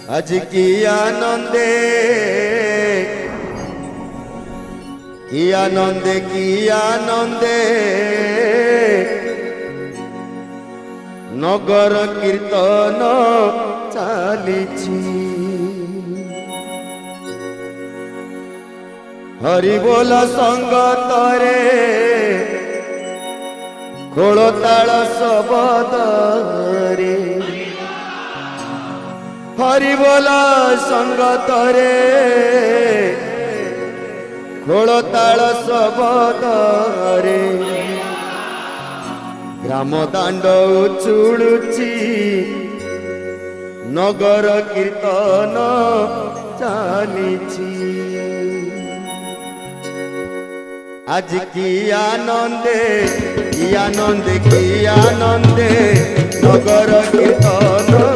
आज की आनंदे की आनंदे की आनंदे नगर कीर्तन चालिछि हरि बोल संगतरे खोलताल शबदरे हरि बोल संगतरे खोलताल शबदरे ग्राम दांड उछुलुछि नगर कीर्तन चालिछि आज की आनंदे की आनंदे की आनंदे नगर कीर्तन